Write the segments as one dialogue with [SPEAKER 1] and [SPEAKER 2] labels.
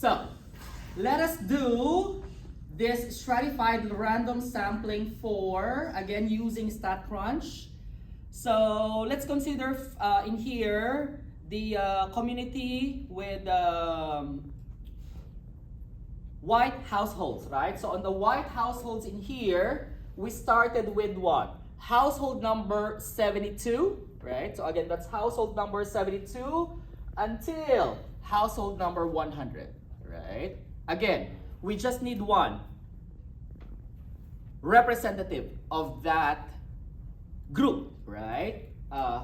[SPEAKER 1] So, let us do this stratified random sampling for, again, using StatCrunch. So, let's consider in here the community with white households, right? So, on the white households in here, we started with what? Household number 72, right? So, again, that's household number 72 until household number 100, right? Again, we just need one representative of that group, right?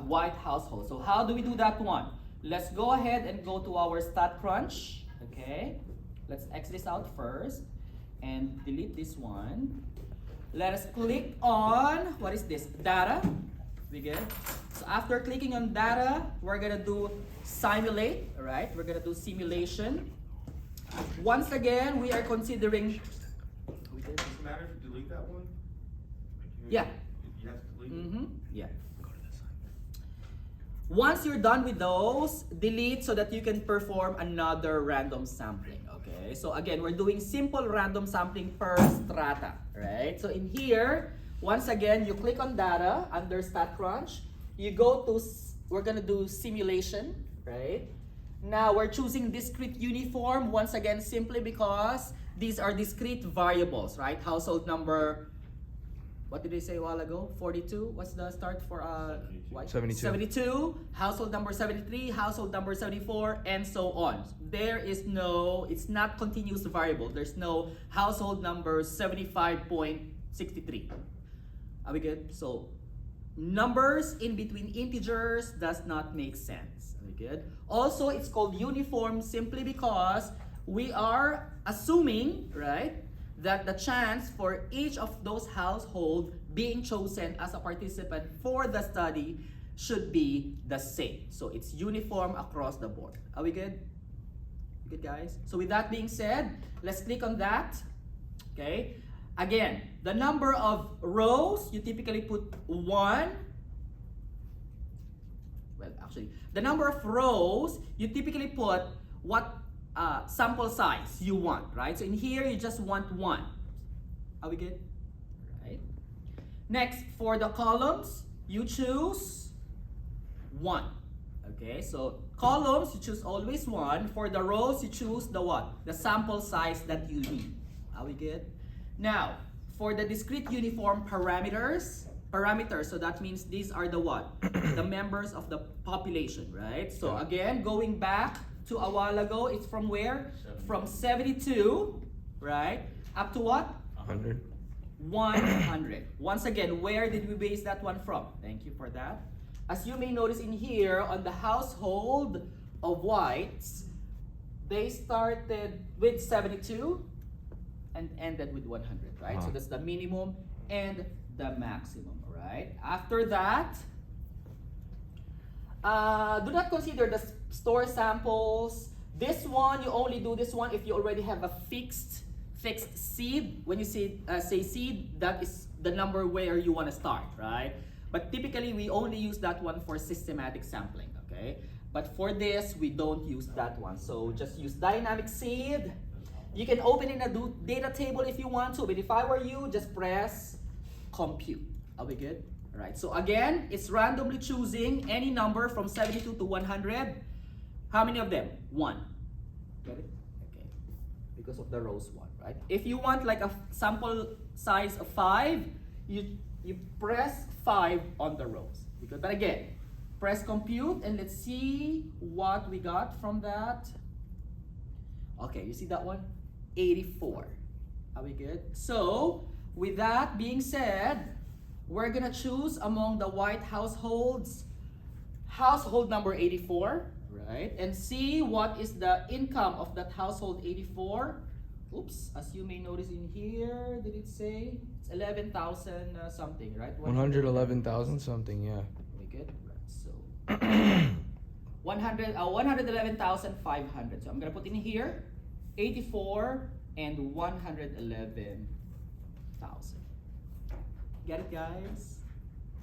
[SPEAKER 1] White household. So how do we do that one? Let's go ahead and go to our StatCrunch, okay? Let's X this out first and delete this one. Let us click on, what is this? Data. We good? So after clicking on data, we're gonna do simulate, all right? We're gonna do simulation. Once again, we are considering.
[SPEAKER 2] Does it matter if you delete that one?
[SPEAKER 1] Yeah.
[SPEAKER 2] You have to delete it?
[SPEAKER 1] Yeah. Once you're done with those, delete so that you can perform another random sampling, okay? So again, we're doing simple random sampling per strata, right? So in here, once again, you click on data under StatCrunch. You go to, we're gonna do simulation, right? Now we're choosing discrete uniform, once again, simply because these are discrete variables, right? Household number, what did they say a while ago? 42? What's the start for white?
[SPEAKER 3] 72.
[SPEAKER 1] 72. Household number 73, household number 74, and so on. There is no, it's not continuous variable. There's no household number 75.63. Are we good? So numbers in between integers does not make sense. Are we good? Also, it's called uniform simply because we are assuming, right, that the chance for each of those households being chosen as a participant for the study should be the same. So it's uniform across the board. Are we good? Good, guys? So with that being said, let's click on that. Okay. Again, the number of rows, you typically put 1. Well, actually, the number of rows, you typically put what sample size you want, right? So in here, you just want 1. Are we good? Right. Next, for the columns, you choose 1. Okay, so columns, you choose always 1. For the rows, you choose the what? The sample size that you need. Are we good? Now, for the discrete uniform parameters, so that means these are the what? The members of the population, right? So again, going back to a while ago, it's from where?
[SPEAKER 2] 72.
[SPEAKER 1] From 72, right? Up to what?
[SPEAKER 3] 100.
[SPEAKER 1] 100. Once again, where did we base that one from? Thank you for that. As you may notice in here, on the household of whites, they started with 72 and ended with 100, right? So that's the minimum and the maximum, right? After that, do not consider the store samples. This one, you only do this one if you already have a fixed seed. When you say seed, that is the number where you want to start, right? But typically, we only use that one for systematic sampling, okay? But for this, we don't use that one. So just use dynamic seed. You can open in a data table if you want to, but if I were you, just press compute. Are we good? All right, so again, it's randomly choosing any number from 72 to 100. How many of them? 1. Get it? Okay, because of the rows 1, right? If you want like a sample size of 5, you press 5 on the rows. But again, press compute and let's see what we got from that. Okay, you see that one? 84. Are we good? So, with that being said, we're gonna choose among the white households, household number 84, right? And see what is the income of that household 84. Oops, as you may notice in here, did it say? It's 11,000 something, right?
[SPEAKER 3] 111,000 something, yeah.
[SPEAKER 1] We good? Right, so 111,500. So I'm gonna put in here 84 and 111,000. Get it, guys?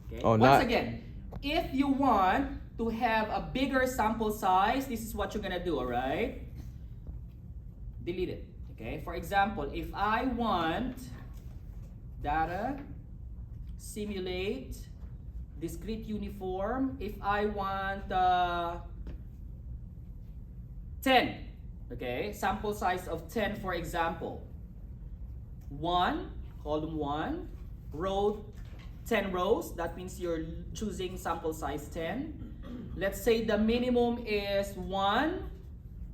[SPEAKER 1] Okay.
[SPEAKER 3] Oh,
[SPEAKER 1] Once again, if you want to have a bigger sample size, this is what you're gonna do, all right? delete it. Okay, for example, if I want data, simulate, discrete uniform, if I want 10, okay, sample size of 10 for example, 1, column 1, row 10 rows, that means you're choosing sample size 10. Let's say the minimum is 1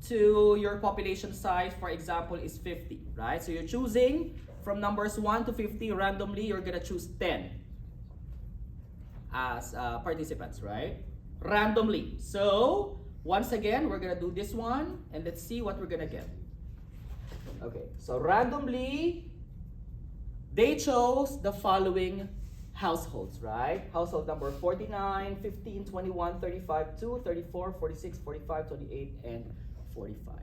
[SPEAKER 1] to your population size, for example, is 50, right? So you're choosing from numbers 1 to 50 randomly, you're gonna choose 10 as participants, right? Randomly. So once again, we're gonna do this one and let's see what we're gonna get. Okay, so randomly, they chose the following households, right? Household number 49, 15, 21, 35, 2, 34, 46, 45, 28, and 45.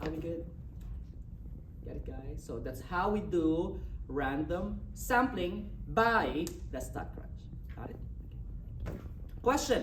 [SPEAKER 1] Are we good? Get it, guys? So that's how we do random sampling by the StatCrunch. Got it? Okay. Question.